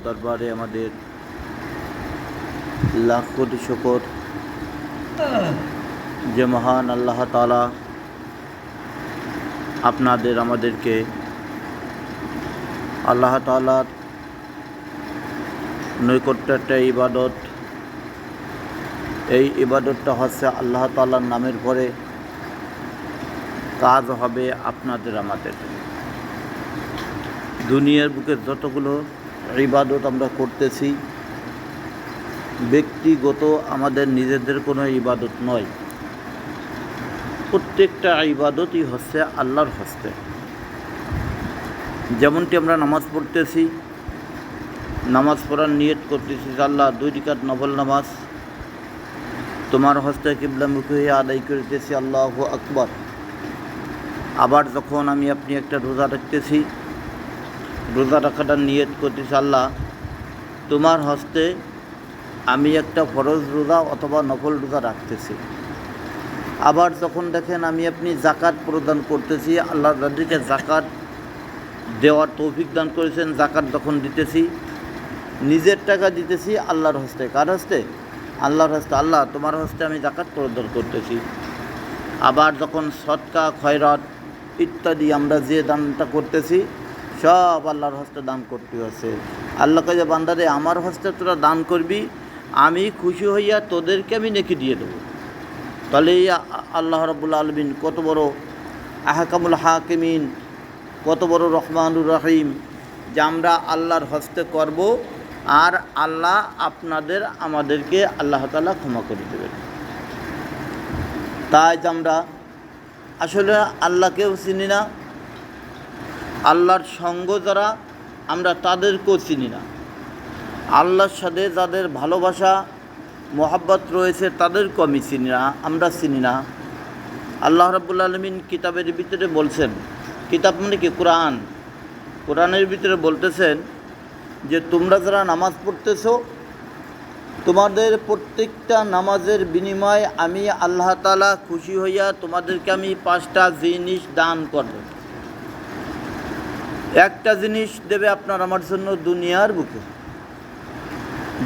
দরবারে আমাদের লাখ কোটি শুকর যে মহান আল্লাহ তাআলা আপনাদের আমাদেরকে আল্লাহ তাআলার নৈকট্য একটা ইবাদত, এই ইবাদতটা হচ্ছে আল্লাহ তাআলার নামের পরে কাজ হবে আপনাদের আমাদের। দুনিয়ার বুকে যতগুলো ইবাদত আমরা করতেছি ব্যক্তিগত আমাদের নিজেদের কোনো ইবাদত নয়, প্রত্যেকটা ইবাদতই হচ্ছে আল্লাহর হস্তে। যেমনটি আমরা নামাজ পড়তেছি, নামাজ পড়ার নিয়ত করতেছি আল্লাহ 2 রাকাত নফল নামাজ তোমার হস্তে কিবলামুখী হয়ে আদায় করিতেছি, আল্লাহু আকবার। আবার যখন আমি আপনি একটা রোজা রাখতেছি, রোজা রাখাটার নিয়ত করতেছি আল্লাহ তোমার হস্তে আমি একটা ফরজ রোজা অথবা নফল রোজা রাখতেছি। আবার যখন দেখেন আমি আপনি জাকাত প্রদান করতেছি, আল্লাহ যাদেরকে জাকাত দেওয়ার তৌফিক দান করেছেন, জাকাত যখন দিতেছি নিজের টাকা দিতেছি আল্লাহর হস্তে। কার হস্তে? আল্লাহর হস্তে। আল্লাহ তোমার হস্তে আমি জাকাত প্রদান করতেছি। আবার যখন সদকা খয়রাত ইত্যাদি আমরা যে দানটা করতেছি সব আল্লাহর হস্তে দান করতে হচ্ছে। আল্লাহকে যে বান্দারে আমার হস্তে তোরা দান করবি, আমি খুশি হইয়া তোদেরকে আমি নেকি দিয়ে দেবো। তাহলে এই আল্লাহ রাব্বুল আলামিন কত বড় আহকামুল হাকিমিন, কত বড় রহমানুর রহিম, যে আমরা আল্লাহর হস্তে করব আর আল্লাহ আপনাদের আমাদেরকে আল্লাহ তাআলা ক্ষমা করে দেবেন। তাই যে আমরা আসলে আল্লাহকেও চিনি না, আল্লাহর সঙ্গ যারা আমরা তাদেরকেও চিনি না, আল্লাহর সাথে যাদের ভালোবাসা মোহাব্বত রয়েছে তাদেরকেও আমি চিনি না, আমরা চিনি না। আল্লাহ রাব্বুল আলামিন কিতাবের ভিতরে বলছেন, কিতাব মানে কি? কোরআন। কোরআনের ভিতরে বলতেছেন যে তোমরা যারা নামাজ পড়তেছো তোমাদের প্রত্যেকটা নামাজের বিনিময়ে আমি আল্লাহ তাআলা খুশি হইয়া তোমাদেরকে আমি 5টা জিনিস দান করব। একটা জিনিস দেবে আপনার আমার জন্য দুনিয়ার বুকে।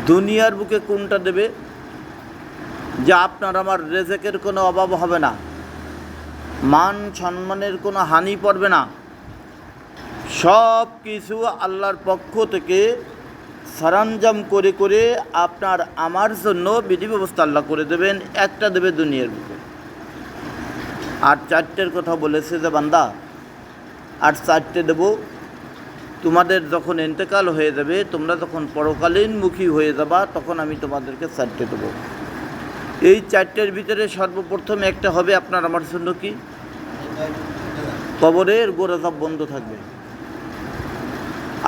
দুনিয়ার বুকে কোনটা দেবে? যে আপনার আমার রেজেকের কোনো অভাব হবে না, মান সম্মানের কোনো হানি পড়বে না, সব কিছু আল্লাহর পক্ষ থেকে সরঞ্জাম করে করে আপনার আমার জন্য বিধি ব্যবস্থা আল্লাহ করে দেবেন। একটা দেবে দুনিয়ার বুকে। আর 4টের কথা বলেছে যে বান্দা আর 4টে দেব তোমাদের যখন ইন্তেকাল হয়ে যাবে, তোমরা যখন পরকালীন মুখী হয়ে যাবা তখন আমি তোমাদেরকে 4টে দেবো। এই 4টের ভিতরে সর্বপ্রথম একটা হবে আপনার আমার জন্য কি? কবরের গোরাজাব বন্ধ থাকবে।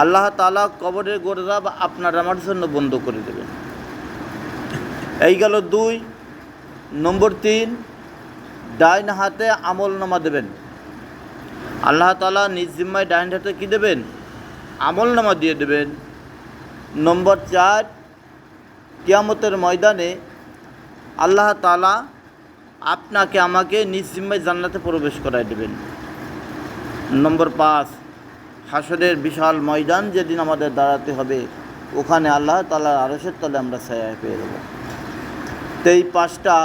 আল্লাহ তাআলা কবরের গোরাজাব আপনার আমার জন্য বন্ধ করে দেবেন। এই গেল 2। নম্বর 3, ডাইন হাতে আমল নামা দেবেন। আল্লাহ তাআলা নিজ জিম্মায় ডাইন হাতে কী দেবেন? আমল নামা দিয়ে দেবেন। নম্বর 4, কিয়ামতের ময়দানে আল্লাহ তাআলা আপনাকে আমাকে নিজ জিম্মায় জান্নাতে প্রবেশ করায় দেবেন। নম্বর 5, হাসরের বিশাল ময়দান যেদিন আমাদের দাঁড়াতে হবে ওখানে আল্লাহ তাআলার আরশের তলে আমরা ছায়া পেয়ে যাব। তো এই 5টা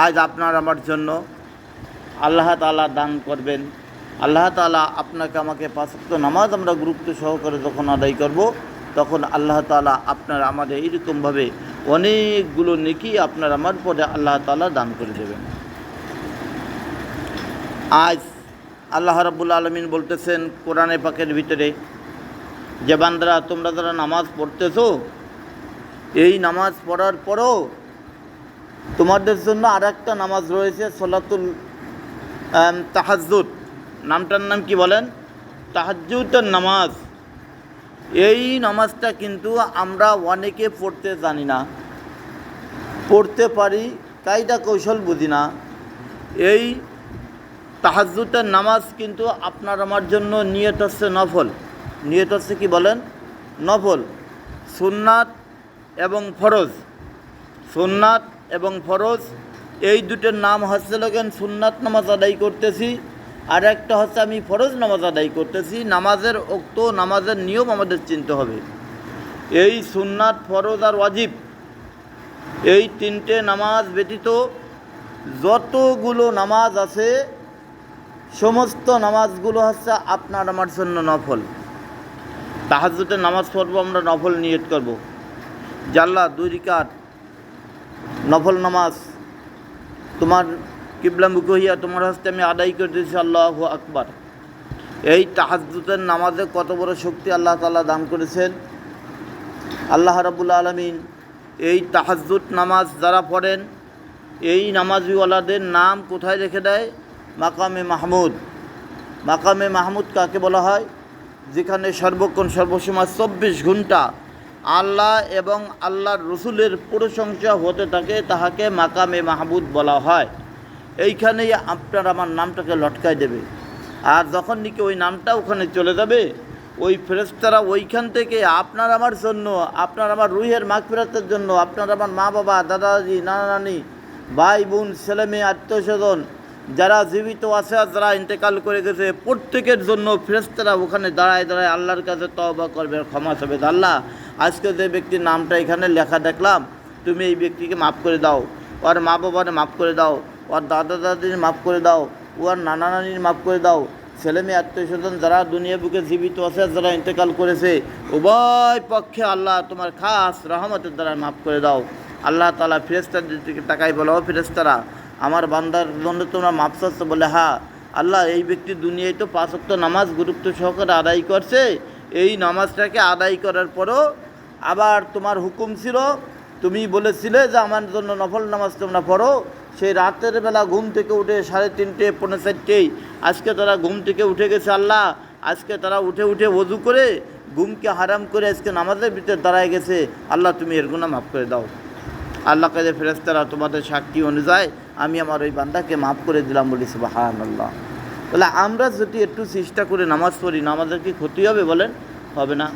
আজ আপনার আমার জন্য আল্লাহ তাআলা দান করবেন। আল্লাহ তাআলা আপনাকে আমাকে 5 ওয়াক্ত নামাজ আমরা গুরুত্ব সহকারে যখন আদায় করব তখন আল্লাহ তাআলা আপনার আমাদের এইরকমভাবে অনেকগুলো নেকি আপনার আমার পরে আল্লাহ তাআলা দান করে দেবেন। আজ আল্লাহ রাব্বুল আলামিন বলতেছেন কোরআনে পাকের ভিতরে যে বান্দারা তোমরা যারা নামাজ পড়তেছো, এই নামাজ পড়ার পরও তোমাদের জন্য আরেকটা নামাজ রয়েছে, সলাতুল তাহাজ্জুদ। নামটার নাম কি বলেন? তাহাজ্জুদের নামাজ। এই নামাজটা কিন্তু আমরা অনেকে পড়তে জানি না, পড়তে পারি কায়দা কৌশল বুঝি না। এই তাহাজ্জুদের নামাজ কিন্তু আপনার আমার জন্য নিয়ত হচ্ছে নফল। নিয়ত হচ্ছে কি বলেন? নফল। সুন্নাত এবং ফরজ, সুন্নাত এবং ফরজ এই দুটোর নাম হচ্ছে লগেন সুন্নাত নামাজ আদায় করতেছি, আর একটা হচ্ছে আমি ফরজ নামাজ আদায় করতেছি। নামাজের ওক্ত, নামাজের নিয়ম আমাদের চিনতে হবে। এই সুন্নাত, ফরজ আর ওয়াজিব, এই তিনটে নামাজ ব্যতীত যতগুলো নামাজ আছে সমস্ত নামাজগুলো হচ্ছে আপনার আমার জন্য নফল। তাহাজ্জুদের নামাজ পড়বো, আমরা নফল নিয়ত করব যে আল্লাহ 2 রাকাত নফল নামাজ তোমার কিবলামুখী হইয়া তোমার হস্তে আমি আদায় করে দিয়েছি, আল্লাহু আকবার। এই তাহাজ্জুদের নামাজে কত বড় শক্তি আল্লাহ তাআলা দান করেছেন। আল্লাহ রাব্বুল আলামিন এই তাহাজ্জুদ নামাজ যারা পড়েন এই নামাজীওয়ালাদের নাম কোথায় রেখে দেয়? মাকামে মাহমুদ। মাকামে মাহমুদ কাকে বলা হয়? যেখানে সর্বক্ষণ সর্বসময় 24 ঘন্টা আল্লাহ এবং আল্লাহর রসুলের প্রশংসা হতে থাকে, তাহাকে মাকামে মাহমুদ বলা হয়। এইখানেই আপনার আমার নামটাকে লটকায় দেবে। আর যখন নাকি ওই নামটা ওখানে চলে যাবে, ওই ফেরেশতারা ওইখান থেকে আপনার আমার জন্য, আপনার আমার রুহের মাগফিরাতের জন্য, আপনার আমার মা বাবা, দাদা দাদি, নানা নানি, ভাই বোন, ছেলে মেয়ে, আত্মীয় স্বজন যারা জীবিত আছে আর যারা ইন্তেকাল করে গেছে, প্রত্যেকের জন্য ফেরেশতারা ওখানে দাঁড়ায় দাঁড়ায় আল্লাহর কাছে তওবা করবে, ক্ষমা চাবে। আল্লাহ, আজকে যে ব্যক্তির নামটা এখানে লেখা দেখলাম, তুমি এই ব্যক্তিকে মাফ করে দাও, ওর মা বাবারে মাফ করে দাও, ওর দাদা দাদির মাফ করে দাও, ওর নানা নানির মাফ করে দাও, ছেলে মেয়ে আত্মীয় স্বজন যারা দুনিয়া বুকে জীবিত আছে যারা ইন্তেকাল করেছে, উভয় পক্ষে আল্লাহ তোমার খাস রহমতের দ্বারা মাফ করে দাও। আল্লাহ তাআলা ফেরেশতাদের দিকে তাকাই বলো, ফেরেশতারা আমার বান্দার জন্য তোমরা মাফ চাচ্ছ? বলে হ্যাঁ। আল্লাহ, এই ব্যক্তি দুনিয়ায় তো 5 ওয়াক্ত নামাজ গুরুত্ব সহকারে আদায় করছে, এই নামাজটাকে আদায় করার পরও আবার তোমার হুকুম ছিল, তুমি বলেছিলে যে আমার জন্য নফল নামাজ তোমরা পড়ো। সেই রাতের বেলা ঘুম থেকে উঠে 3:30 পৌনে 4টেই আজকে তারা ঘুম থেকে উঠে গেছে। আল্লাহ, আজকে তারা উঠে ওযু করে ঘুমকে হারাম করে আজকে নামাজের ভিতরে দাঁড়ায় গেছে। আল্লাহ, তুমি এর গুনাহ মাফ করে দাও। আল্লাহ কাছে ফেরেশতারা তোমাদের সাক্ষী অনুযায়ী আমি আমার ওই বান্দাকে মাফ করে দিলাম, বলি সুবহানাল্লাহ। তাহলে আমরা যদি একটু চেষ্টা করে নামাজ পড়ি, নামাজের কি ক্ষতি হবে বলেন? হবে না।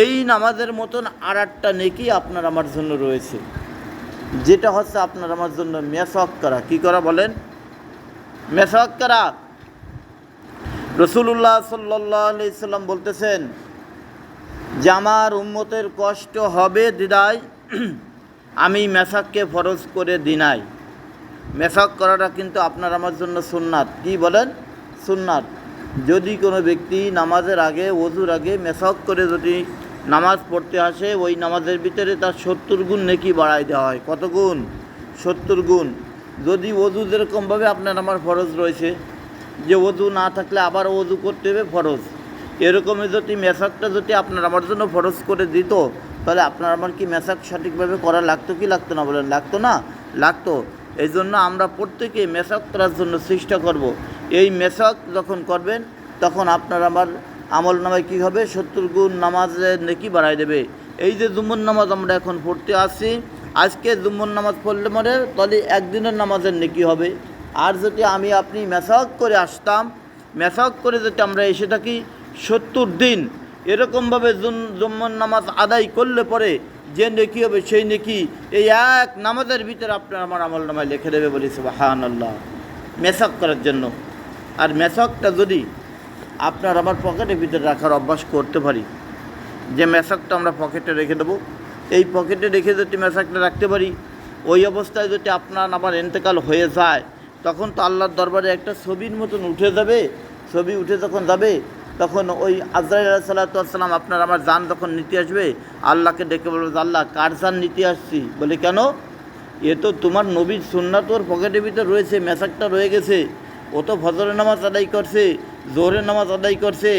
এই নামাজের মতন আর একটা নেকি আপনার আমার জন্য রয়েছে, যেটা হচ্ছে আপনার আমার জন্য মেসওয়াক করা। কি করা বলেন? মেসওয়াক করা। রাসূলুল্লাহ সাল্লাল্লাহু আলাইহি সাল্লাম বলতেছেন যে আমার উম্মতের কষ্ট হবে দিদায় আমি মেসওয়াককে ফরজ করে দিনাই। মেসওয়াক করাটা কিন্তু আপনার আমার জন্য সুন্নাত। কি বলেন? সুন্নাত। যদি কোনো ব্যক্তি নামাজের আগে, ওযুর আগে মেসওয়াক করে যদি নামাজ পড়তে আসে, ওই নামাজের ভিতরে তার 70 গুণ নেকি বাড়াই দেওয়া হয়। কত গুণ? 70 গুণ। যদি ওযু যেরকমভাবে আপনার আমার ফরজ রয়েছে, যে ওযু না থাকলে আবার ওযু করতে হবে ফরজ, এরকমই যদি মেসওয়াকটা যদি আপনার আমার জন্য ফরজ করে দিত, তাহলে আপনার আমার কি মেসওয়াক সঠিকভাবে করা লাগতো কি লাগতো না বলেন? লাগতো না? লাগতো। এই জন্য আমরা প্রত্যেকেই মেসওয়াক করার জন্য চেষ্টা করব। এই মেসওয়াক যখন করবেন তখন আপনার আমার আমল নামায় কী হবে? 70 গুণ নামাজের নেকি বাড়াই দেবে। এই যে জুম্মুর নামাজ আমরা এখন পড়তে আসছি, আজকে জুম্মুর নামাজ পড়লে মনে তাহলে একদিনের নামাজের নেকি হবে। আর যদি আমি আপনি মেসওয়াক করে আসতাম, মেসওয়াক করে যদি আমরা এসে থাকি 70 দিন, এরকমভাবে জুম্মুর নামাজ আদায় করলে পরে যে নেকি হবে সেই নেকি এই এক নামাজের ভিতরে আপনার আমার আমল নামায় লিখে দেবে, বলি সুবহানাল্লাহ। মেসওয়াক করার জন্য। আর মেসওয়াকটা যদি আপনার আমার পকেটের ভিতরে রাখার অভ্যাস করতে পারি, যে মেসওয়াকটা আমরা পকেটে রেখে দেবো, এই পকেটে রেখে যদি মেসওয়াকটা রাখতে পারি, ওই অবস্থায় যদি আপনার আমার ইন্তেকাল হয়ে যায়, তখন তো আল্লাহর দরবারে একটা ছবির মতন উঠে যাবে। ছবি উঠে যখন যাবে, তখন ওই আজরাইল আলাইহিস সালাতু ওয়াস সালাম আপনার আমার জান যখন নিতে আসবে, আল্লাহকে ডেকে বলবে, আল্লাহ কার জান নিতে আসছি? বলে কেন? এ তো তোমার নবীর সুন্নাত ওর পকেটের ভিতরে রয়েছে, মেসওয়াকটা রয়ে গেছে। ও তো ফজরের নামাজ আদায় করছে, জোহরের নামাজ আদায় করছে,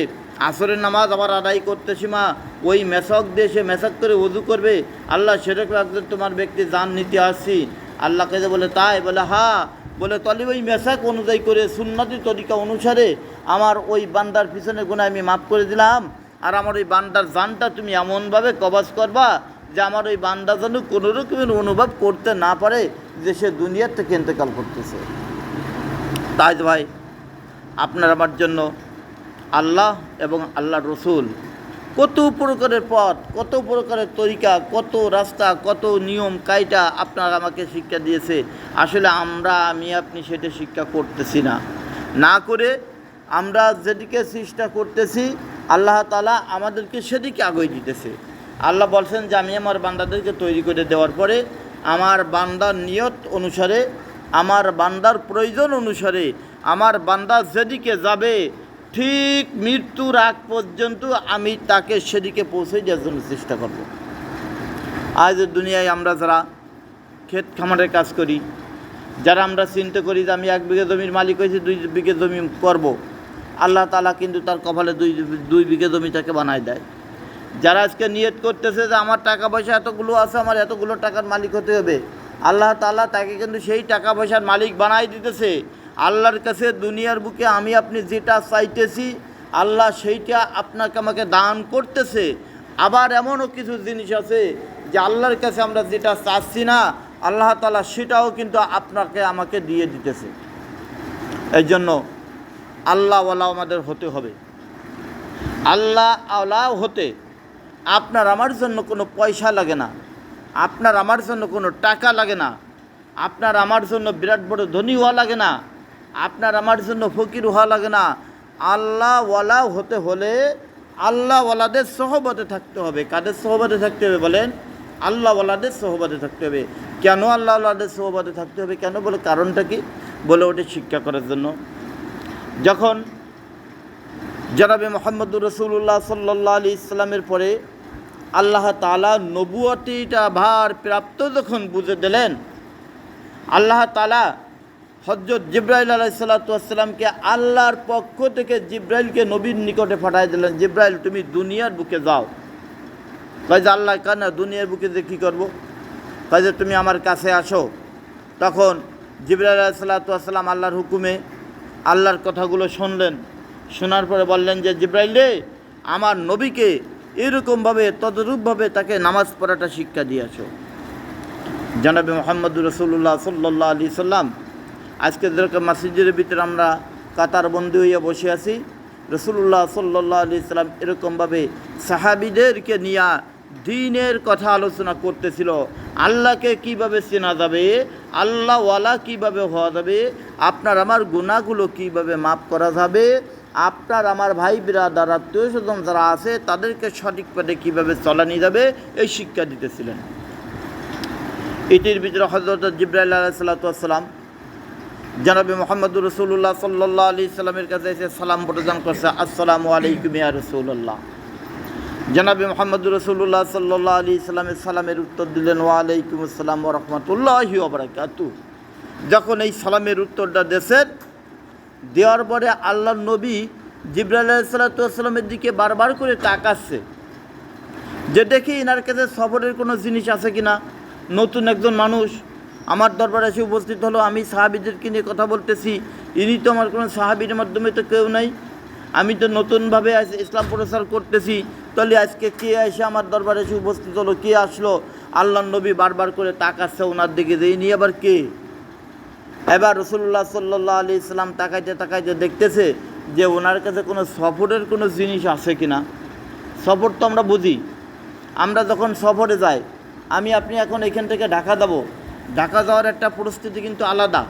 আসরের নামাজ আবার আদায় করতেছি মা, ওই মেসওয়াক দিয়ে সে মেসওয়াক করে ওযু করবে। আল্লাহ সেরকম একজন তোমার ব্যক্তি জান নিতে আসছি। আল্লাহকে যে বলে তাই? বলে হ্যাঁ। বলে তাহলে ওই মেসওয়াক অনুযায়ী করে সুন্নতি তরিকা অনুসারে আমার ওই বান্দার পিছনে গুনাহ আমি মাফ করে দিলাম। আর আমার ওই বান্দার জানটা তুমি এমনভাবে কবজ করবা যে আমার ওই বান্দা যেন কোনো রকমের অনুভব করতে না পারে যে সে দুনিয়ার থেকে ইন্তেকাল করতেছে। তাই ভাই, আপনার আমার জন্য আল্লাহ এবং আল্লাহর রসুল কত প্রকারের পথ, কত প্রকারের তরিকা, কত রাস্তা, কত নিয়ম কায়দা আপনার আমাকে শিক্ষা দিয়েছে। আসলে আমি আপনি সেটা শিক্ষা করতেছি না, না করে আমরা যেদিকে চেষ্টা করতেছি আল্লাহ তাআলা আমাদেরকে সেদিকে আগুয়ে দিতেছে। আল্লাহ বলছেন যে আমি আমার বান্দাদেরকে তৈরি করে দেওয়ার পরে আমার বান্দার নিয়ত অনুসারে, আমার বান্দার প্রয়োজন অনুসারে আমার বান্দা যেদিকে যাবে ঠিক মৃত্যুর আগ পর্যন্ত আমি তাকে সেদিকে পৌঁছে দেওয়ার জন্য চেষ্টা করব। আজ দুনিয়ায় আমরা যারা ক্ষেত খামারের কাজ করি, যারা আমরা চিন্তা করি যে আমি 1 বিঘা জমির মালিক হয়েছি, 2 বিঘা জমি করব, আল্লাহ তাআলা কিন্তু তার কপালে 2 বিঘা জমি তাকে বানায় দেয়। যারা আজকে নিয়ত করতেছে যে আমার টাকা পয়সা এতগুলো আছে, আমার এতগুলো টাকার মালিক হতে হবে, আল্লাহ তাআলা তাকে কিন্তু সেই টাকা পয়সার মালিক বানাই দিতেছে। আল্লাহর কাছে দুনিয়ার বুকে আমি আপনি যেটা চাইতেছি আল্লাহ সেইটা আপনাকে আমাকে দান করতেছে। আবার এমনও কিছু জিনিস আছে যে আল্লাহর কাছে আমরা যেটা চাচ্ছি না আল্লাহ তাআলা সেটাও কিন্তু আপনাকে আমাকে দিয়ে দিতেছে। এই জন্য আল্লাহওয়ালা আমাদের হতে হবে। আল্লাহওয়ালা হতে আপনার আমার জন্য কোনো পয়সা লাগে না, আপনার আমার জন্য কোনো টাকা লাগে না, আপনার আমার জন্য বিরাট বড় ধনী হওয়া লাগে না, আপনার আমার জন্য ফকির হওয়া লাগে না। আল্লাহওয়ালা হতে হলে আল্লাহওয়ালাদের সহবতে থাকতে হবে। কাদের সহবতে থাকতে হবে বলেন? আল্লাহওয়ালাদের সহবতে থাকতে হবে। কেন আল্লাহওয়ালাদের সহবতে থাকতে হবে? কেন বলে? কারণটা কি? বলে ওটা শিক্ষা করার জন্য। যখন জনাবে মুহাম্মদুর রাসূলুল্লাহ সাল্লাল্লাহু আলাইহি ইসলামের পরে আল্লাহ তাআলা নবুয়তিটা ভার প্রাপ্ত যখন বুঝে দিলেন, আল্লাহ তাআলা হযরত জিবরাইল আলাইহিস সালাতু ওয়াস সালামকে আল্লাহর পক্ষ থেকে জিবরাইলকে নবীর নিকটে পাঠিয়ে দিলেন, জিবরাইল তুমি দুনিয়ার বুকে যাও। কয় যে আল্লাহ কেন দুনিয়ার বুকে যে কী করবো? কয় যে তুমি আমার কাছে আসো। তখন জিবরাইল আলাইহিস সালাতু ওয়াস সালাম আল্লাহর হুকুমে আল্লাহর কথাগুলো শুনলেন। শোনার পরে বললেন যে জিবরাইল রে, আমার নবীকে এরকমভাবে তদরূপভাবে তাকে নামাজ পড়াটা শিক্ষা দিয়ে আসো। জনাবে মুহাম্মদুর রাসূলুল্লাহ সাল্লাল্লাহু আলাইহি সাল্লাম আজকে যেরকম মসজিদের ভিতরে আমরা কাতারবন্দি হইয়া বসে আছি, রাসূলুল্লাহ সাল্লাল্লাহু আলাইহি সাল্লাম এরকমভাবে সাহাবীদেরকে নিয়ে দ্বীনের কথা আলোচনা করতেছিল। আল্লাহকে কিভাবে চেনা যাবে, আল্লাহওয়ালা কিভাবে হওয়া যাবে, আপনার আমার গুনাহগুলো কিভাবে মাফ করা যাবে, আপনার আমার ভাই বিরাদার আত্মীয় স্বজন যারা আছে তাদেরকে সঠিক পথে কীভাবে চলানো যাবে এই শিক্ষা দিতেছিলেন। এটির ভিতরে হযরত জিবরাইল আলাইহিস সালাতু ওয়াস সালাম জনাবে মুহাম্মদুর রাসূলুল্লাহ সাল্লাল্লাহু আলাইহি সাল্লামের কাছে এসে সালাম প্রদান করছে, আসসালামু আলাইকুম ইয়া রাসূলুল্লাহ। জনাবে মুহাম্মদুর রাসূলুল্লাহ সাল্লাল্লাহু আলাইহি সাল্লামের সালামের উত্তর দিলেন, ওয়া আলাইকুম আসসালাম ওয়া রাহমাতুল্লাহি ওয়া বারাকাতুহু। যখন এই সালামের উত্তরটা দেন, দেওয়ার পরে আল্লাহর নবী জিবরাইল আলাইহিস সালাতু ওয়াস সালামের দিকে বারবার করে তাকাচ্ছে যে দেখি ইনার কাছে সফরের কোনো জিনিস আছে কিনা। নতুন একজন মানুষ আমার দরবারে এসে উপস্থিত হলো, আমি সাহাবীদেরকে নিয়ে কথা বলতেছি, ইনি তো আমার কোনো সাহাবীর মাধ্যমে তো কেউ নাই, আমি তো নতুনভাবে ইসলাম প্রচার করতেছি, তাহলে আজকে কে এসে আমার দরবারে এসে উপস্থিত হলো, কে আসলো? আল্লাহর নবী বারবার করে তাকাচ্ছে ওনার দিকে যে ইনি আবার কে। এবার রাসূলুল্লাহ সাল্লাল্লাহু আলাইহি সাল্লাম তাকাইতে তাকাইতে দেখতেছে যে ওনার কাছে কোনো সফরের কোনো জিনিস আছে কিনা। সফর তো আমরা বুঝি, আমরা যখন সফরে যাই, আমি আপনি এখন এখান থেকে ঢাকা যাব, ঢাকা যাওয়ার একটা পরিস্থিতি কিন্তু আলাদা।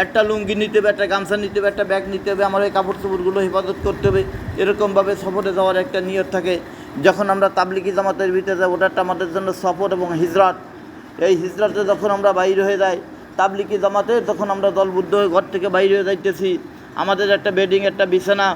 একটা লুঙ্গি নিতে হবে, একটা গামছা নিতে হবে, একটা ব্যাগ নিতে হবে, আমার এই কাপড় চোপড়গুলো হেফাজত করতে হবে, এরকমভাবে সফরে যাওয়ার একটা নিয়ত থাকে। যখন আমরা তাবলিগি জামাতের ভিতরে যাই, ওটা আমাদের জন্য সফর এবং হিজরত। এই হিজরতে যখন আমরা বাইরে হয়ে যাই তাবলিগি জামাতে, তখন আমরা দলবদ্ধ হয়ে ঘর থেকে বাইরে হয়ে যাইতেছি, আমাদের একটা বেডিং, একটা বিছানা,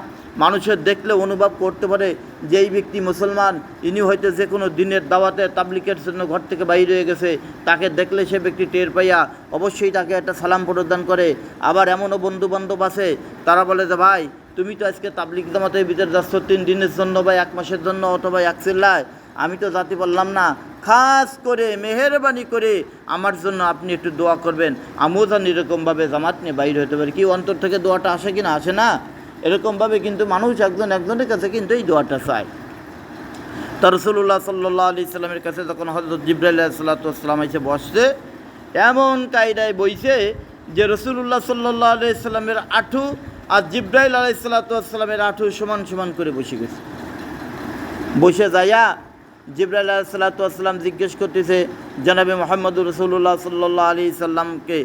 মানুষের দেখলে অনুভব করতে পারে যে এই ব্যক্তি মুসলমান, ইনি হয়তো যে কোনো দিনের দাওয়াতে তাবলিগের জন্য ঘর থেকে বাইরে হয়ে গেছে। তাকে দেখলে সে ব্যক্তি টের পাইয়া অবশ্যই তাকে একটা সালাম প্রদান করে। আবার এমনও বন্ধুবান্ধব আছে তারা বলে যে ভাই তুমি তো আজকে তাবলিগ জামাতের ভিতরে যাচ্ছ 3 দিনের জন্য বা 1 মাসের জন্য অথবা 1 চিল্লায়, আমি তো জাতি বললাম না, খাস করে মেহেরবানি করে আমার জন্য আপনি একটু দোয়া করবেন, আমিও যেন এরকমভাবে জামাত নিয়ে বাইরে হতে পারি। কি অন্তর থেকে দোয়াটা আসে কি না? আসে না? এরকমভাবে কিন্তু মানুষ একজন একজনের কাছে কিন্তু এই দোয়াটা চায়। তা রাসূলুল্লাহ সাল্লাল্লাহু আলাইহি সাল্লামের কাছে যখন হযরত জিবরাইল আলাইহিস সালাতু ওয়াস সালাম এসে বসছে, এমন কায়দায় বইছে যে রাসূলুল্লাহ সাল্লাল্লাহু আলাইহি সাল্লামের আঁঠু আর জিবরাইল আলাইহিস সালাতু ওয়াস সালামের আঁঠু সমান সমান করে বসে গেছে। বসে যাইয়া জিবরাইল আলাইহিস সালাতু ওয়াস সালাম জিজ্ঞেস করতেছে জনাবে মুহাম্মদুর রাসূলুল্লাহ সাল্লাল্লাহু আলাইহি সাল্লামকে,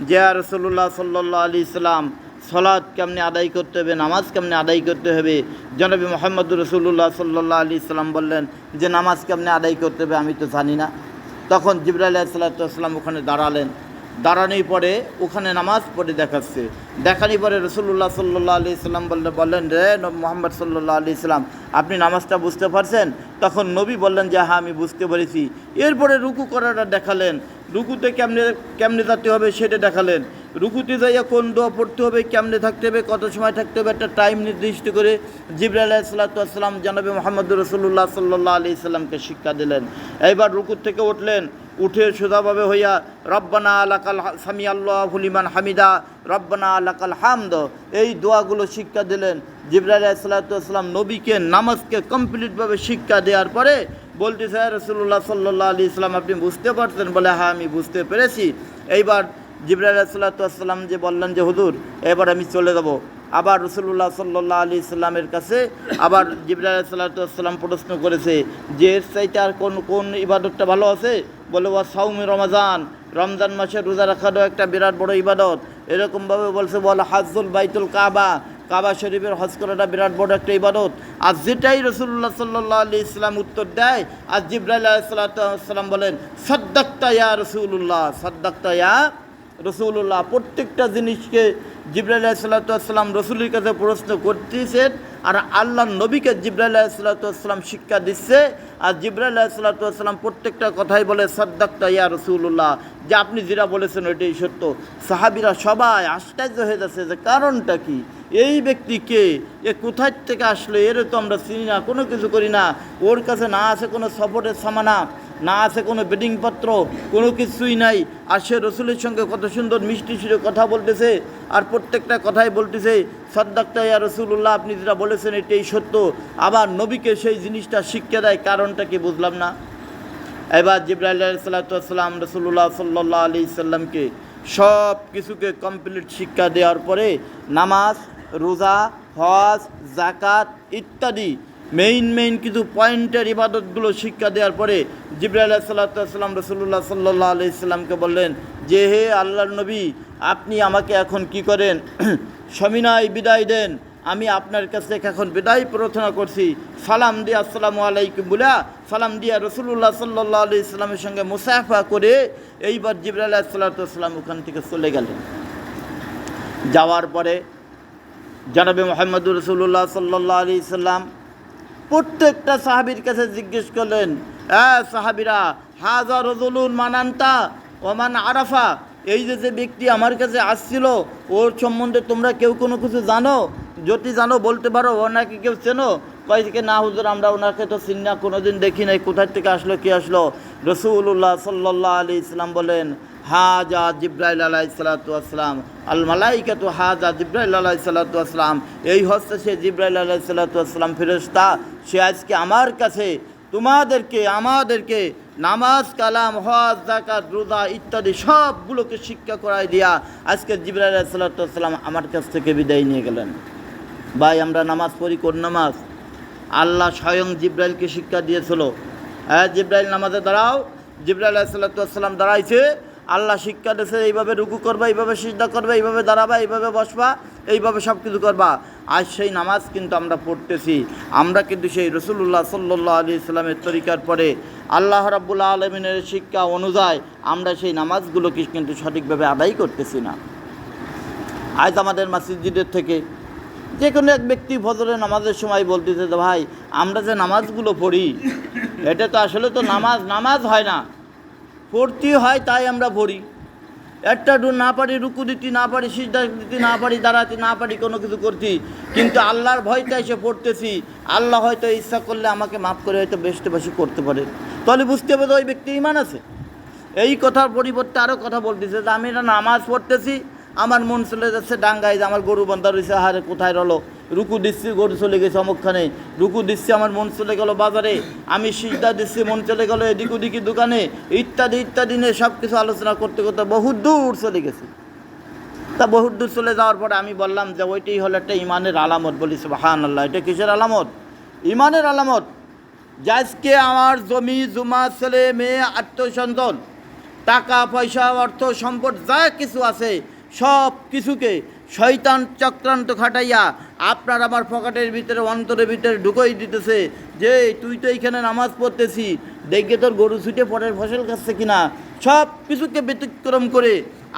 যে রাসূলুল্লাহ সাল্লাল্লাহু আলাইহি সাল্লাম সলাৎ কেমনে আদায় করতে হবে, নামাজ কেমনে আদায় করতে হবে। জনাবি মুহাম্মদুর রাসূলুল্লাহ সাল্লাল্লাহু আলাইহি সাল্লাম বললেন যে নামাজ কেমনে আদায় করতে হবে আমি তো জানি না। তখন জিবরাইল আলাইহিস সালাম ওখানে দাঁড়ালেন। দাঁড়ানোর পরে ওখানে নামাজ পড়ে দেখাচ্ছে। দেখানোর পরে রাসূলুল্লাহ সাল্লাল্লাহু আলাইহি সাল্লাম বললেন রে মুহাম্মদ সাল্লাল্লাহু আলাইহি সাল্লাম, আপনি নামাজটা বুঝতে পারছেন? তখন নবী বললেন যে হ্যাঁ আমি বুঝতে পেরেছি। এরপরে রুকু করাটা দেখালেন, রুকুতে কেমনে কেমনে যেতে হবে সেটা দেখালেন। রুকুতে যাইয়া কোন দোয়া পড়তে হবে, কেমনে থাকতে হবে, কত সময় থাকতে হবে, একটা টাইম নির্দিষ্ট করে জিবরাইল আলাইহিস সালাম জনাবে মুহাম্মদুর রাসূলুল্লাহ সাল্লাল্লাহু আলাইহি সাল্লামকে শিক্ষা দিলেন। এইবার রুকু থেকে উঠলেন, উঠে সোজাভাবে হইয়া রব্বানা লাকাল সামি আল্লাহু লিমান হামিদা রব্বানা লাকাল হামদ, এই দোয়াগুলো শিক্ষা দিলেন। জিবরাইল আলাইহিস সালাম নবীকে নামাজকে কমপ্লিটভাবে শিক্ষা দেওয়ার পরে বলতেছে রাসূলুল্লাহ সাল্লাল্লাহু আলাইহি সাল্লাম আপনি বুঝতে পারছেন? বলে হ্যাঁ আমি বুঝতে পেরেছি। এইবার জিবরাইল আলাইহিস সালাম যে বললেন যে হুজুর এবার আমি চলে যাব। আবার রাসূলুল্লাহ সাল্লাল্লাহু আলাইহি সাল্লামের কাছে আবার জিবরাইল আলাইহিস সালাম প্রশ্ন করেছে যে এর চাইতে আর কোন ইবাদতটা ভালো আছে? বলে ওয়া সাওমি রমাজান, রমজান মাসে রোজা রাখাটাও একটা বিরাট বড় ইবাদত। এরকমভাবে বলছে বলে হাজ্জুল বাইতুল কাবা, কাবা শরীফের হজ করাটা বিরাট বড় একটা ইবাদত। আর যেটাই রাসূলুল্লাহ সাল্লাল্লাহু আলাইহি সাল্লাম উত্তর দেয় আর জিবরাইল আলাইহিস সালাম বলেন সাদ্দাকতা ইয়া রাসূলুল্লাহ, সাদ্দাকতা ইয়া রাসূলুল্লাহ। প্রত্যেকটা জিনিসকে জিবরাইল আলাইহিস সালাম রসুলের কাছে প্রশ্ন করতেছেন আর আল্লাহ নবীকে জিবরাইল আলাইহিস সালাম শিক্ষা দিচ্ছে। আর জিবরাইল আলাইহিস সালাম প্রত্যেকটা কথাই বলে সাদ্দাকতা ইয়া রাসূলুল্লাহ, যে আপনি যেটা বলেছেন ওইটাই সত্য। সাহাবীরা সবাই আশ্চর্য হয়ে যাচ্ছে যে কারণটা কি, এই ব্যক্তি কে, এ কোথায় থেকে আসলো, এর তো আমরা চিনি না, কোনো কিছু করি না, ওর কাছে না আছে কোনো সফরের সামানা, না আছে কোনো বেডিংপত্র, কোনো কিছুই নাই, আর সে রসুলের সঙ্গে কত সুন্দর মিষ্টি সুরে কথা বলতেছে আর প্রত্যেকটা কথাই বলতেছে সাদ্দাকতা ইয়া রাসূলুল্লাহ, আপনি যেটা বলেছেন এটাই সত্য। আবার নবীকে সেই জিনিসটা শিক্ষা দেয়, কারণটা কি বুঝলাম না। এবার জিবরাইল আলাইহিস সালাম রাসূলুল্লাহ সাল্লাল্লাহু আলাইহি সাল্লামকে সব কিছুকে কমপ্লিট শিক্ষা দেওয়ার পরে নামাজ, রোজা, হজ, যাকাত ইত্যাদি মেইন কিছু পয়েন্টের ইবাদতগুলো শিক্ষা দেওয়ার পরে জিবরাইল আলাইহিস সালাম রাসূলুল্লাহ সাল্লাল্লাহু আলাইহি সাল্লামকে বললেন যে হে আল্লাহর নবী, আপনি আমাকে এখন কি করেন সবিনয় বিদায় দেন। আমি আপনার কাছে এখন বিদায় প্রার্থনা করছি। সালাম দিয়ে আসসালামু আলাইকুম বলে সালাম দিয়া রাসূলুল্লাহ সাল্লাল্লাহু আলাইহি সাল্লামের সঙ্গে মুসাফা করে এইবার জিবরাইল আলাইহিস সালাম ওখান থেকে চলে গেলেন। যাওয়ার পরে জনাবে মুহাম্মদুর রাসূলুল্লাহ সাল্লাল্লাহু আলাইহি সাল্লাম প্রত্যেকটা সাহাবীর কাছে জিজ্ঞেস করলেন, সাহাবীরা হাযা রাজুলুন মানান্তা ওমান আরাফা, এই যে ব্যক্তি আমার কাছে আসছিল ওর সম্বন্ধে তোমরা কেউ কোনো কিছু জানো? যদি জানো বলতে পারো, ওনাকে কেউ চেনো? কয় থেকে না হুজুর আমরা ওনাকে তো চিনি না, কোনোদিন দেখি নাই, কোথায় থেকে আসলো কি আসলো। রাসূলুল্লাহ সাল্লাল্লাহু আলাইহি সাল্লাম বলেন হাজা জিবরাইল আলাইহিস সালাম আল মালাইকাতু হাজা জিবরাইল আলাইহিস সালাম, এই হচ্ছে সে জিবরাইল আলাইহিস সালাম ফেরেশতা, সে আজকে আমার কাছে তোমাদেরকে আমাদেরকে নামাজ, কালাম, হজ, যাকাত, রোজা ইত্যাদি সবগুলোকে শিক্ষা করাই দিয়া আজকে জিবরাইল আলাইহিস সালাম আমার কাছ থেকে বিদায় নিয়ে গেলেন। ভাই আমরা নামাজ পড়ি কোন নামাজ? আল্লাহ স্বয়ং জিবরাইলকে শিক্ষা দিয়েছিল, জিবরাইল নামাজে দাঁড়াও। জিবরাইল আলাইহিস সালাম দাঁড়াইছে, আল্লাহ শিক্ষা দিয়েছে এইভাবে রুকু করবা, এইভাবে সিজদা করবা, এইভাবে দাঁড়াবা, এইভাবে বসবা, এইভাবে সব কিছু করবা। আজ সেই নামাজ কিন্তু আমরা পড়তেছি, আমরা কিন্তু সেই রাসূলুল্লাহ সাল্লাল্লাহু আলাইহি সাল্লামের তরিকার পরে আল্লাহ রাব্বুল আলামিনের শিক্ষা অনুযায়ী আমরা সেই নামাজগুলোকে কিন্তু সঠিকভাবে আদায় করতেছি না। আজ আমাদের মসজিদের থেকে যে কোনো এক ব্যক্তি ফজরের নামাজের সময় বলতেছে যে ভাই আমরা যে নামাজগুলো পড়ি এটা তো আসলে তো নামাজ হয় না, পড়তে হয় তাই আমরা পড়ি, একটা না পারি রুকু দিতে, না পারি সিজদা দিতে, না পারি দাঁড়াতে, না পারি কোনো কিছু করতে, কিন্তু আল্লাহর ভয়টা এসে পড়তেছি। আল্লাহ হয়তো ইচ্ছা করলে আমাকে মাফ করে হয়তো বেশি করতে পারে, তাহলে বুঝতে হবে তো ওই ব্যক্তি ঈমান আছে। এই কথার পরিবর্তে আরও কথা বলতেছে যে আমি এটা নামাজ পড়তেছি, আমার মন চলে যাচ্ছে ডাঙ্গায়, যে আমার গরু বান্ধা রয়েছে, হারে কোথায় রলো, রুকু দিচ্ছি গরু চলে গেছে অমুকখানে, রুকু দিচ্ছি আমার মন চলে গেল বাজারে, আমি সিজদা দিচ্ছি মন চলে গেল এদিক ওদিকে দোকানে, ইত্যাদি নিয়ে সব কিছু আলোচনা করতে করতে বহুত দূর চলে গেছি। তা বহুত দূর চলে যাওয়ার পরে আমি বললাম যে ওইটাই হলো একটা ইমানের আলামত। বলি সুবহানাল্লাহ, এটা কিসের আলামত? ইমানের আলামত। যে আজকে আমার জমি জমা, ছেলে মেয়ে, আত্মীয়স্বজন, টাকা পয়সা, অর্থ সম্পদ যা কিছু আছে সব কিছুকে শয়তান চক্রান্ত খাটাইয়া আপনার আমার পকেটের ভিতরে অন্তরের ভিতরে ঢুকোই দিতেছে যে তুই তো এইখানে নামাজ পড়তেছি, দেখে তোর গরু ছুটে পরের ফসল খাচ্ছে কিনা। সব কিছুকে ব্যতিক্রম করে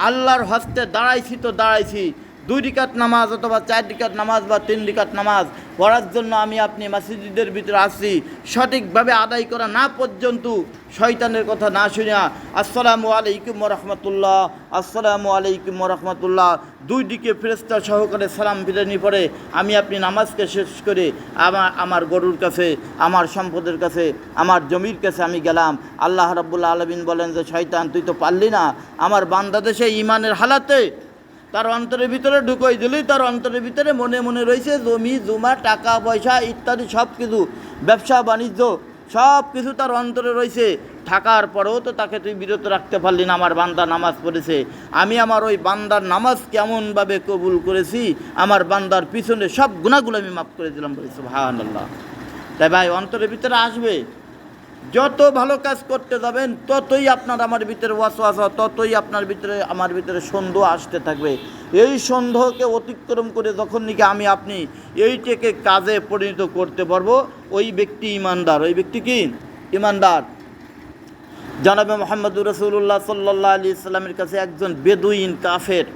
আল্লাহর হস্তে দাঁড়াইছি তো দাঁড়াইছি। 2 রিকাত নামাজ অথবা 4 রিকাত নামাজ বা 3 রিকাত নামাজ পড়ার জন্য আমি আপনি মসজিদের ভিতরে আসছি, সঠিকভাবে আদায় করা না পর্যন্ত শয়তানের কথা না শুনিয়া আসসালামু আলাইকুম ওয়া রাহমাতুল্লাহ, আসসালামু আলাইকুম ওয়া রাহমাতুল্লাহ 2 দিকে ফেরেশতা সহকারে সালাম ফিরানি পরে আমি আপনি নামাজকে শেষ করে আমার গরুর কাছে, আমার সম্পদের কাছে, আমার জমির কাছে আমি গেলাম। আল্লাহ রাব্বুল আলামিন বলেন যে শয়তান তুই তো পারলি না, আমার বান্দা দেশে ইমানের হালাতে তার অন্তরের ভিতরে ঢুকোই দিলেই তার অন্তরের ভিতরে মনে মনে রয়েছে জমি জমা টাকা পয়সা ইত্যাদি সব কিছু, ব্যবসা বাণিজ্য সব কিছু তার অন্তরে রয়েছে। থাকার পরেও তো তাকে তুই বিরত রাখতে পারলি না। আমার বান্দা নামাজ পড়েছে, আমি আমার ওই বান্দার নামাজ কেমনভাবে কবুল করেছি, আমার বান্দার পিছনে সব গুনাহগুলো আমি মাফ করে দিলাম। বলি সুবহানাল্লাহ। তাই ভাই অন্তরের ভিতরে আসবে, যত ভালো কাজ করতে যাবেন ততই আপনার আমার ভিতরে ওয়াসওয়াসা, ততই আপনার ভিতরে আমার ভিতরে সন্দেহ আসতে থাকবে। এই সন্দেহকে অতিক্রম করে যখন নাকি আমি আপনি এইটাকে কাজে পরিণত করতে পারবো, ওই ব্যক্তি ইমানদার। ওই ব্যক্তি কি ইমানদার? জনাবে মুহাম্মদুর রাসূলুল্লাহ সাল্লাল্লাহু আলাইহি সাল্লামের কাছে একজন বেদুইন কাফের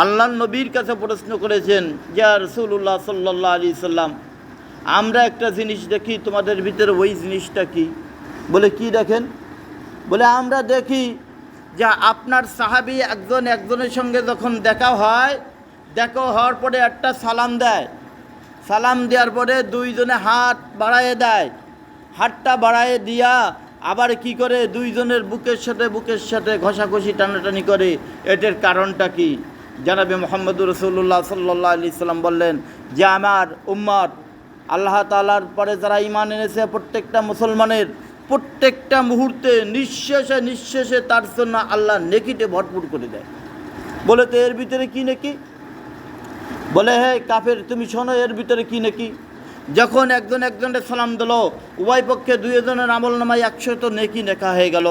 আল্লাহর নবীর কাছে প্রশ্ন করেছেন, ইয়া রাসূলুল্লাহ সাল্লাল্লাহু আলাইহি সাল্লাম, আমরা একটা জিনিস দেখি, তোমাদের ভিতরে ওই জিনিসটা কি? বলে কি দেখেন? বলে আমরা দেখি যে আপনার সাহাবী একজনের সঙ্গে যখন দেখা হওয়ার পরে একটা সালাম দেয়, সালাম দেওয়ার পরে দুইজনে হাত বাড়ায়ে দেয়, হাতটা বাড়ায়ে দিয়া আবার কি করে দুইজনের বুকের সাথে ঘষাঘষি টানাটানি করে। এটার কারণটা কি? জনাবে মুহাম্মদুর রাসূলুল্লাহ সাল্লাল্লাহু আলাইহি সাল্লাম বললেন যে আমার উম্মত, আল্লাহ তাআলার পরে যারা ঈমান এনেছে প্রত্যেকটা মুসলমানের প্রত্যেকটা মুহূর্তে নিঃশেষে তার জন্য আল্লাহ নেকিতে ভরপুর করে দেয়। বলে তো এর ভিতরে কি নেকি? বলে হে কাফের তুমি শোনো, এর ভিতরে কি নেকি? যখন একজনের সালাম দিল, উভয় পক্ষে দুইজনের আমলনামায় 100 নেকি লেখা হয়ে গেল।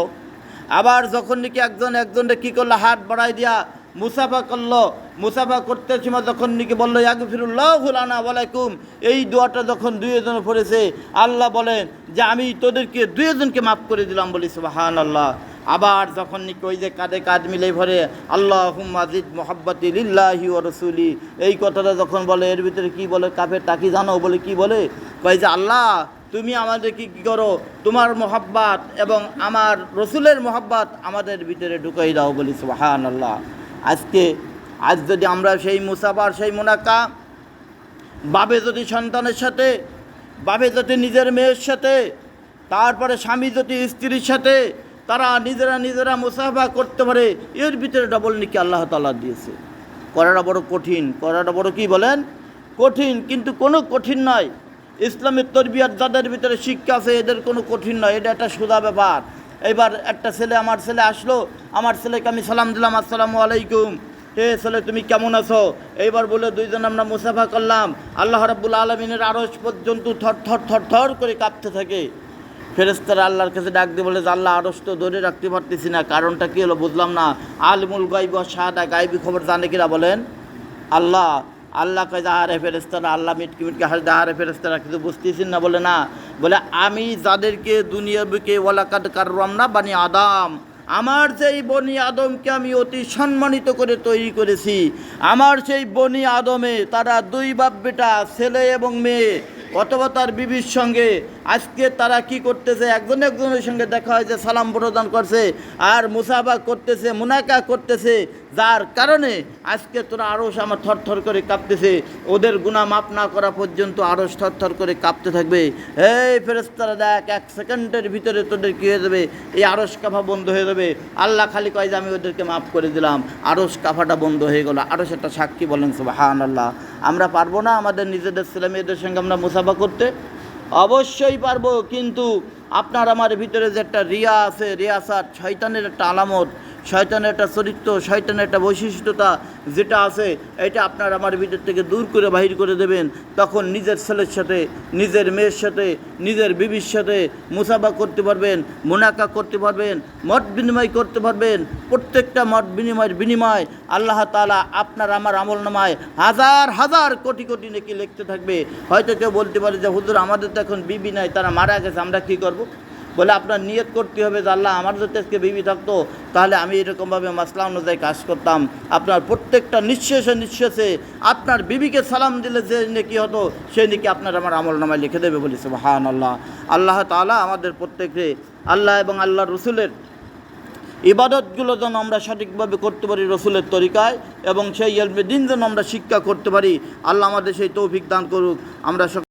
আবার যখন নাকি একজনকে কী করলো, হাত বাড়াই দিয়া মুসাফা করলো, মুসাফা করতে সময় যখন নাকি বললো ইয়াগফিরুল্লাহু লানা ওয়া লাকুম, এই দোয়াটা যখন দুইজনে পড়েছে, আল্লাহ বলেন যে আমি তোদেরকে দুইজনকে মাফ করে দিলাম। বলি সুবহানাল্লাহ। আবার যখন নাকি ওই যে কাঁধে কাঁধ মিলে ভরে আল্লাহুম্মা জিদ মুহাব্বতি লিল্লাহি ওয়া রাসূলি, এই কথাটা যখন বলে, এর ভিতরে কি বলে কাফের তা কি জানো? বলে কি বলে? কয় যে আল্লাহ তুমি আমাদের কি করো, তোমার মহব্বত এবং আমার রসুলের মহব্বত আমাদের ভিতরে ঢুকাই দাও। বলি সুবহানাল্লাহ। আজ যদি আমরা সেই মুসাফার সেই মুনাকা বাবে যদি সন্তানের সাথে, বাবে যদি নিজের মেয়ের সাথে, তারপরে স্বামী যদি স্ত্রীর সাথে, তারা নিজেরা মুসাফা করতে পারে, এর ভিতরে ডবল নেকি আল্লাহ তাআলা দিয়েছে। করাটা বড় কঠিন, করাটা বড় কি বলেন কঠিন, কিন্তু কোনো কঠিন নয়। ইসলামের তরবিয়ত যাদের ভিতরে শিক্ষা আছে এদের কোনো কঠিন নয়, এটা একটা সোজা ব্যাপার। এবার আমার ছেলে আসলো, আমার ছেলেকে আমি সালাম দিলাম, আসসালামু আলাইকুম, হে ছেলে তুমি কেমন আছো? এইবার বলে দুইজন আমরা মুসাফা করলাম, আল্লাহ রাব্বুল আলামিনের আরশ পর্যন্ত থর করে কাঁপতে থাকে। ফেরেশতারা আল্লাহর কাছে ডাক দিয়ে বলে যে আল্লাহ আরশ তো ধরে রাখতে পারতেছি না, কারণটা কী হলো বুঝলাম না। আলিমুল গায়ব ওয়াশ শাহাদা, গায়বী খবর জানে কিনা বলেন আল্লাহ কয় যে আরে ফেরেশতারা, আল্লাহ মিটকি হাসে, আরে ফেরেশতারা কিছু বুঝতেছেন না? বলে না, বলে আমি যাদেরকে দুনিয়ার বুকে ওয়ালাকাদ কাররামনা বানি আদম, আমার সেই বনি আদমকে আমি অতি সম্মানিত করে তৈরি করেছি। আমার সেই বনি আদমে তারা 2 বাপ বেটা, ছেলে এবং মেয়ে, অথবা তার বিবির সঙ্গে আজকে তারা কি করতেছে, একজনের সঙ্গে দেখা হয়েছে, সালাম প্রদান করছে আর মুসাফা করতেছে, মুনাকা করতেছে, যার কারণে আজকে তোরা আরশ আমার থরথর করে কাঁপতেছে। ওদের গুনাহ মাফ না করা পর্যন্ত আরশ থরথর করে কাঁপতে থাকবে। এই ফেরেশতারা দেখ 1 সেকেন্ডের ভিতরে তোদের কী হয়ে যাবে, এই আরশ কাঁপা বন্ধ হয়ে যাবে। আল্লাহ খালি কয় যে আমি ওদেরকে মাফ করে দিলাম, আরশ কাঁপাটা বন্ধ হয়ে গেল। আরশ একটা সাক্ষী, বলেন সুবহানাল্লাহ। আমরা পারবো না আমাদের নিজেদের ছেলে মেয়েদের সঙ্গে আমরা মুসাফা করতে? অবশ্যই পারবো, কিন্তু আপনার আমার ভিতরে যে একটা রিয়া আছে, রিয়াসাত শয়তানের একটা আলামত, শয়তানের একটা চরিত্র, শয়তানের একটা বৈশিষ্ট্যতা যেটা আছে, এটা আপনার আমার ভিতর থেকে দূর করে বাহির করে দেবেন। তখন নিজের ছেলের সাথে, নিজের মেয়ের সাথে, নিজের বিবির সাথে মুসাফা করতে পারবেন, মুনাকা করতে পারবেন, মত বিনিময় করতে পারবেন। প্রত্যেকটা মত বিনিময়ের বিনিময় আল্লাহ তাআলা আপনার আমার আমলনামায় হাজার হাজার কোটি কোটি নেকি লিখতে থাকবে। হয়তো কেউ বলতে পারে যে হুজুর আমাদের তো এখন বিবি নাই, তারা মারা গেছে, আমরা কী করব? বলে আপনার নিয়ত করতে হবে যে আল্লাহ আমার যদি আজকে বিবি থাকতো তাহলে আমি এরকমভাবে মাসলা অনুযায়ী কাজ করতাম। আপনার প্রত্যেকটা নিঃশ্বাসে নিঃশ্বাসে আপনার বিবিকে সালাম দিলে যে নেকি হতো সেই নেকি আপনার আমার আমলনামায় লিখে দেবে বলি সুবহানাল্লাহ। আল্লাহ তাআলা আমাদের প্রত্যেককে আল্লাহ এবং আল্লাহ রসুলের ইবাদতগুলো যেন আমরা সঠিকভাবে করতে পারি রসুলের তরিকায়, এবং সেই ইলমে দ্বীন যেন আমরা শিক্ষা করতে পারি। আল্লাহ আমাদের সেই তৌফিক দান করুক। আমরা